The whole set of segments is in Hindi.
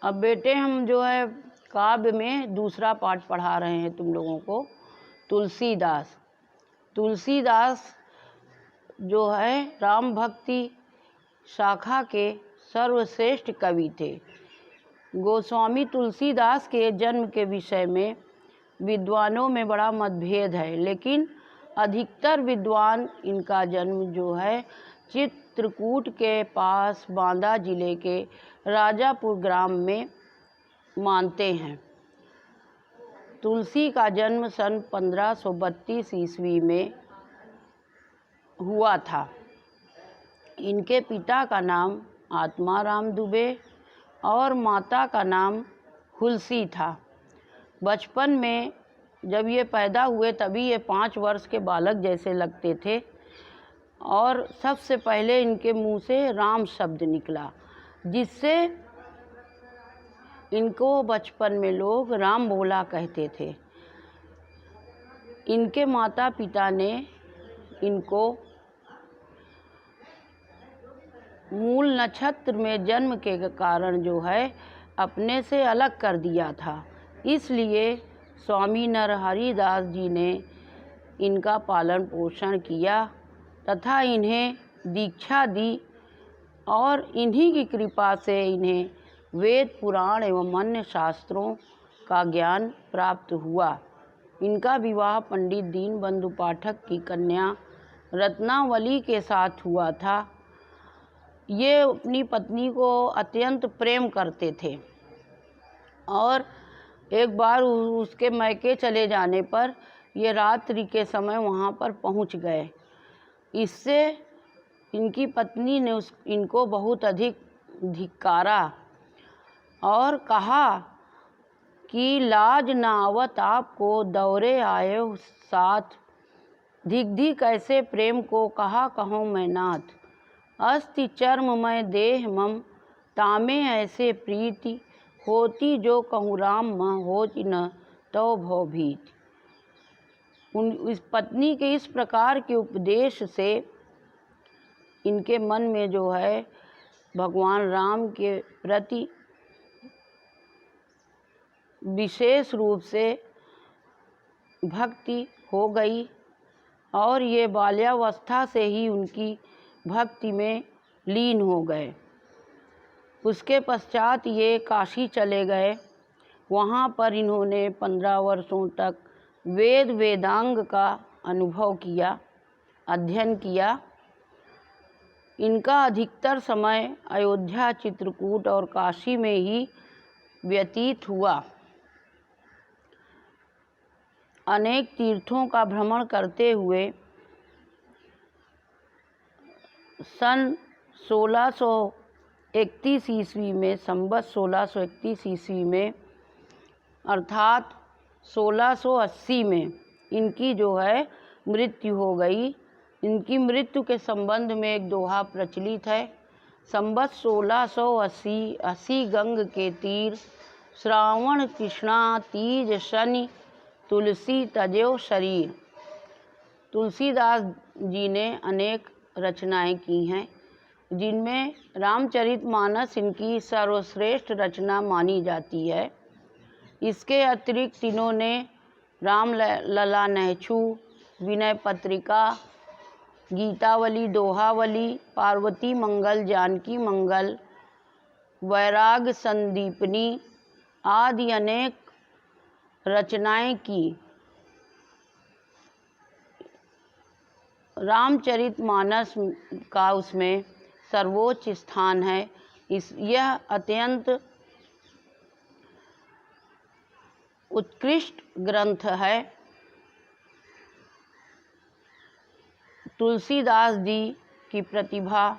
अब बेटे हम जो है काव्य में दूसरा पाठ पढ़ा रहे हैं तुम लोगों को। तुलसीदास। तुलसीदास जो है राम भक्ति शाखा के सर्वश्रेष्ठ कवि थे। गोस्वामी तुलसीदास के जन्म के विषय में विद्वानों में बड़ा मतभेद है, लेकिन अधिकतर विद्वान इनका जन्म जो है चित्रकूट के पास बांदा जिले के राजापुर ग्राम में मानते हैं। तुलसी का जन्म सन 1532 ईस्वी में हुआ था। इनके पिता का नाम आत्माराम दुबे और माता का नाम हुलसी था। बचपन में जब ये पैदा हुए तभी ये 5 वर्ष के बालक जैसे लगते थे और सबसे पहले इनके मुंह से राम शब्द निकला, जिससे इनको बचपन में लोग राम बोला कहते थे। इनके माता पिता ने इनको मूल नक्षत्र में जन्म के कारण जो है अपने से अलग कर दिया था, इसलिए स्वामी नरहरिदास जी ने इनका पालन पोषण किया तथा इन्हें दीक्षा दी और इन्हीं की कृपा से इन्हें वेद पुराण एवं अन्य शास्त्रों का ज्ञान प्राप्त हुआ। इनका विवाह पंडित दीनबंधु पाठक की कन्या रत्नावली के साथ हुआ था। ये अपनी पत्नी को अत्यंत प्रेम करते थे और एक बार उसके मैके चले जाने पर ये रात्रि के समय वहाँ पर पहुँच गए। इससे इनकी पत्नी ने इनको बहुत अधिक धिक्कारा और कहा कि लाज न आवत आपको दौरे आए साथ, धिक धिक ऐसे प्रेम को कहा कहूँ मैं नाथ, अस्ति चर्म मैं देह मम तामे ऐसे प्रीति, होती जो कहूँ राम म होती न तो भवभीत। इस पत्नी के इस प्रकार के उपदेश से इनके मन में जो है भगवान राम के प्रति विशेष रूप से भक्ति हो गई और ये बाल्यावस्था से ही उनकी भक्ति में लीन हो गए। उसके पश्चात ये काशी चले गए। वहाँ पर इन्होंने 15 वर्षों तक वेदांग का अनुभव किया, अध्ययन किया। इनका अधिकतर समय अयोध्या, चित्रकूट और काशी में ही व्यतीत हुआ। अनेक तीर्थों का भ्रमण करते हुए सन 1631 ईस्वी में, संवत 1631 ईस्वी में अर्थात 1680 में इनकी जो है मृत्यु हो गई। इनकी मृत्यु के संबंध में एक दोहा प्रचलित है। संवत 1680 गंग के तीर, श्रावण कृष्णा तीज शनि, तुलसी तजेव शरीर। तुलसीदास जी ने अनेक रचनाएं की हैं, जिनमें रामचरितमानस इनकी सर्वश्रेष्ठ रचना मानी जाती है। इसके अतिरिक्त इन्होंने राम लला नहछू, विनय पत्रिका, गीतावली, दोहावली, पार्वती मंगल, जानकी मंगल, वैराग संदीपनी आदि अनेक रचनाएं की। रामचरितमानस का उसमें सर्वोच्च स्थान है। यह अत्यंत उत्कृष्ट ग्रंथ है। तुलसीदास जी की प्रतिभा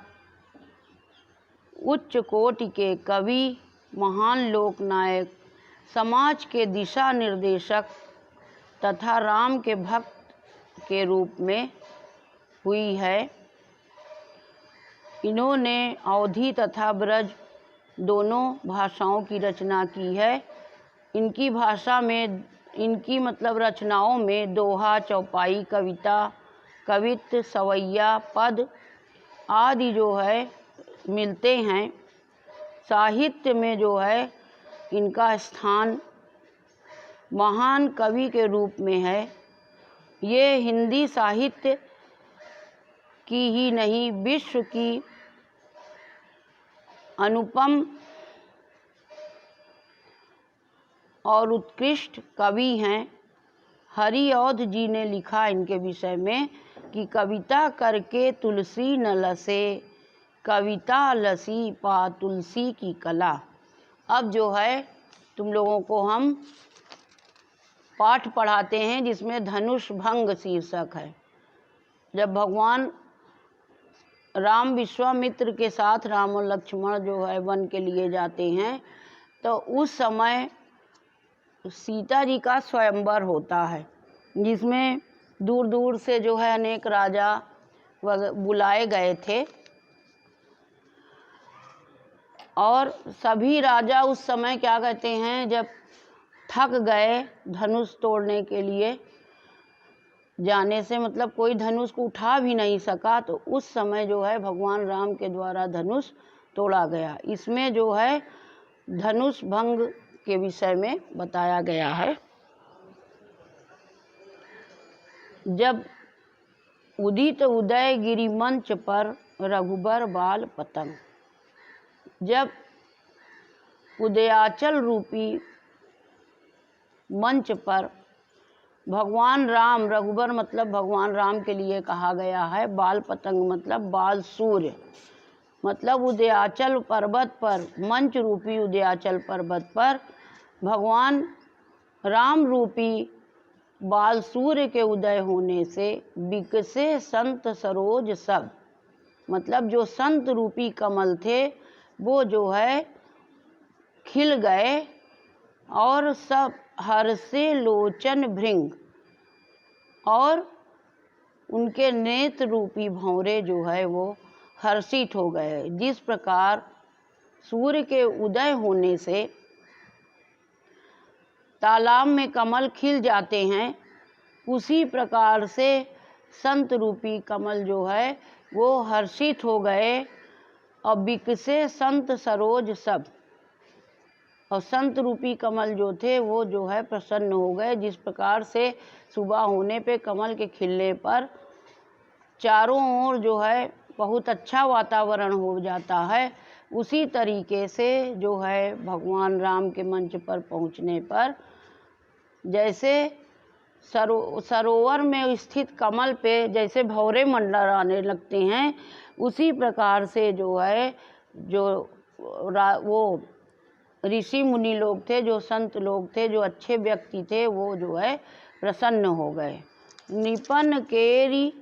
उच्च कोटि के कवि, महान लोकनायक, समाज के दिशा निर्देशक तथा राम के भक्त के रूप में हुई है। इन्होंने अवधी तथा ब्रज दोनों भाषाओं की रचना की है। इनकी भाषा में, इनकी मतलब रचनाओं में दोहा, चौपाई, कविता, कवित्त, सवैया, पद आदि जो है मिलते हैं। साहित्य में जो है इनका स्थान महान कवि के रूप में है। ये हिंदी साहित्य की ही नहीं, विश्व की अनुपम और उत्कृष्ट कवि हैं। हरिऔध जी ने लिखा इनके विषय में कि कविता करके तुलसी न लसे, कविता लसी पा तुलसी की कला। अब जो है तुम लोगों को हम पाठ पढ़ाते हैं जिसमें धनुष भंग शीर्षक है। जब भगवान राम विश्वामित्र के साथ राम और लक्ष्मण जो है वन के लिए जाते हैं, तो उस समय सीता जी का स्वयंवर होता है, जिसमें दूर दूर से जो है अनेक राजा बुलाए गए थे और सभी राजा उस समय क्या कहते हैं, जब थक गए धनुष तोड़ने के लिए जाने से, मतलब कोई धनुष को उठा भी नहीं सका, तो उस समय जो है भगवान राम के द्वारा धनुष तोड़ा गया। इसमें जो है धनुष भंग के विषय में बताया गया है। जब उदित उदय गिरि मंच पर रघुबर बाल पतंग, जब उदयाचल रूपी मंच पर भगवान राम, रघुबर मतलब भगवान राम के लिए कहा गया है, बाल पतंग मतलब बाल सूर्य, मतलब उदयाचल पर्वत पर, मंच रूपी उदयाचल पर्वत पर भगवान राम रूपी बाल सूर्य के उदय होने से बिकसे संत सरोज सब, मतलब जो संत रूपी कमल थे वो जो है खिल गए और सब हर्षे लोचन भृंग, और उनके नेत्र रूपी भंवरे जो है वो हर्षित हो गए। जिस प्रकार सूर्य के उदय होने से तालाब में कमल खिल जाते हैं, उसी प्रकार से संत रूपी कमल जो है वो हर्षित हो गए और बिकसे संत सरोज सब, और संत रूपी कमल जो थे वो जो है प्रसन्न हो गए। जिस प्रकार से सुबह होने पे कमल के खिलने पर चारों ओर जो है बहुत अच्छा वातावरण हो जाता है, उसी तरीके से जो है भगवान राम के मंच पर पहुंचने पर जैसे सरोवर में स्थित कमल पे जैसे भंवरे मंडराने लगते हैं, उसी प्रकार से जो है जो वो ऋषि मुनि लोग थे, जो संत लोग थे, जो अच्छे व्यक्ति थे, वो जो है प्रसन्न हो गए। निपन केरी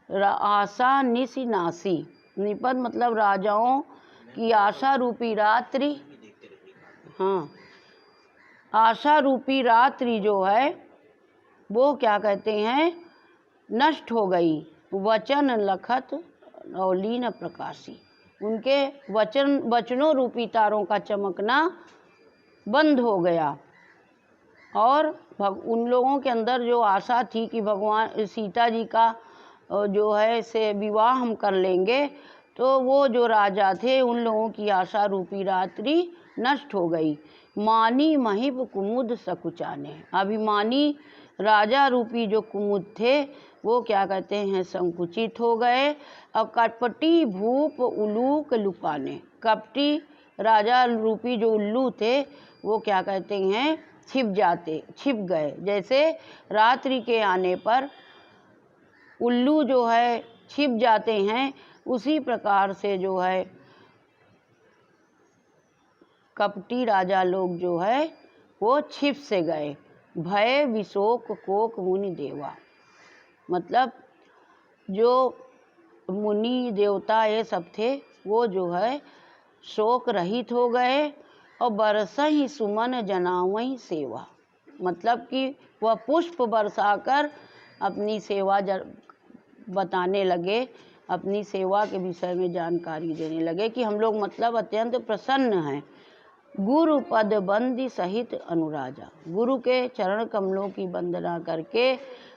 आशा निशि नासी, निपन मतलब राजाओं की आशा रूपी रात्रि, हाँ, आशा रूपी रात्रि जो है वो क्या कहते हैं, नष्ट हो गई। वचन लखत औलीन प्रकाशी, उनके वचनों रूपी तारों का चमकना बंद हो गया, और उन लोगों के अंदर जो आशा थी कि भगवान सीता जी का जो है से विवाह हम कर लेंगे, तो वो जो राजा थे उन लोगों की आशा रूपी रात्रि नष्ट हो गई। मानी महिब कुमुद सकुचाने, अभिमानी राजा रूपी जो कुमुद थे वो क्या कहते हैं, संकुचित हो गए। और कपटी भूप उल्लूक लुकाने, कपटी राजा रूपी जो उल्लू थे वो क्या कहते हैं, छिप गए। जैसे रात्रि के आने पर उल्लू जो है छिप जाते हैं, उसी प्रकार से जो है कपटी राजा लोग जो है वो छिप से गए। भय विशोक कोक मुनि देवा, मतलब जो मुनि देवता ये सब थे वो जो है शोक रहित हो गए। और बरसहि सुमन जनावई सेवा, मतलब कि वह पुष्प बरसाकर अपनी सेवा बताने लगे, अपनी सेवा के विषय में जानकारी देने लगे कि हम लोग मतलब अत्यंत प्रसन्न हैं। गुरु पद बंदी सहित अनुराजा, गुरु के चरण कमलों की वंदना करके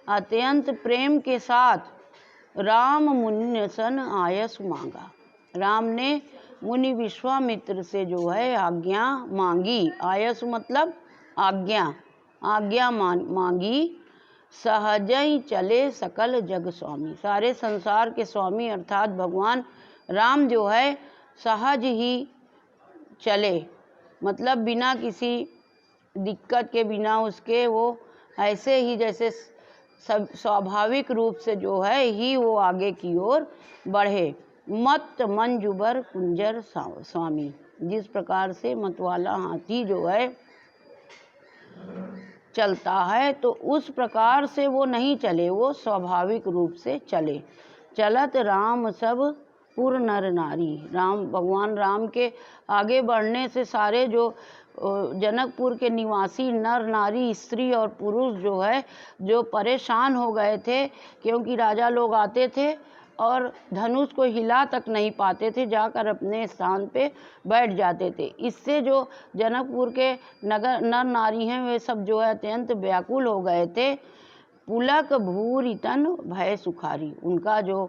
अत्यंत प्रेम के साथ राम मुनि सन आयस मांगा, राम ने मुनि विश्वामित्र से जो है आज्ञा मांगी। आयस मतलब आज्ञा मांगी। सहजई चले सकल जग स्वामी, सारे संसार के स्वामी अर्थात भगवान राम जो है सहज ही चले, मतलब बिना किसी दिक्कत के, बिना उसके, वो ऐसे ही जैसे सब स्वाभाविक रूप से जो है ही वो आगे की ओर बढ़े। मत मंजुबर कुंजर स्वामी, जिस प्रकार से मतवाला हाथी जो है चलता है तो उस प्रकार से वो नहीं चले, वो स्वाभाविक रूप से चले। चलत राम सब पुर नर नारी, राम भगवान राम के आगे बढ़ने से सारे जो जनकपुर के निवासी नर नारी स्त्री और पुरुष जो है जो परेशान हो गए थे, क्योंकि राजा लोग आते थे और धनुष को हिला तक नहीं पाते थे, जाकर अपने स्थान पे बैठ जाते थे। इससे जो जनकपुर के नर नारी हैं वे सब जो है अत्यंत व्याकुल हो गए थे। पुलक भूरि तन भय सुखारी, उनका जो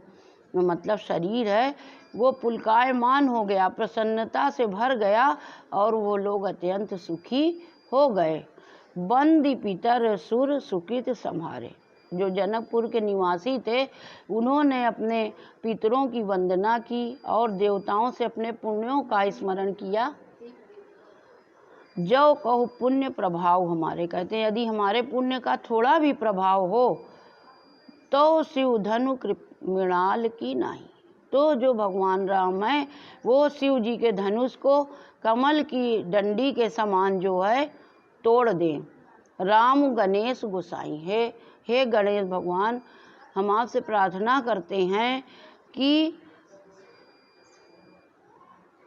मतलब शरीर है वो पुलकायमान हो गया, प्रसन्नता से भर गया और वो लोग अत्यंत सुखी हो गए। बंदी पितर सुर सुकृत संहारे, जो जनकपुर के निवासी थे उन्होंने अपने पितरों की वंदना की और देवताओं से अपने पुण्यों का स्मरण किया। जो कहो पुण्य प्रभाव हमारे, कहते हैं यदि हमारे पुण्य का थोड़ा भी प्रभाव हो तो शिव धनु मृणाल की नाही, तो जो भगवान राम है वो शिव जी के धनुष को कमल की डंडी के समान जो है तोड़ दें। राम गणेश गोसाई, हे गणेश भगवान, हम आपसे प्रार्थना करते हैं कि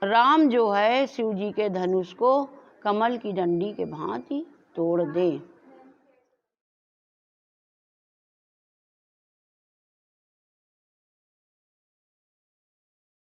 राम जो है शिव जी के धनुष को कमल की डंडी के भांति तोड़ दें।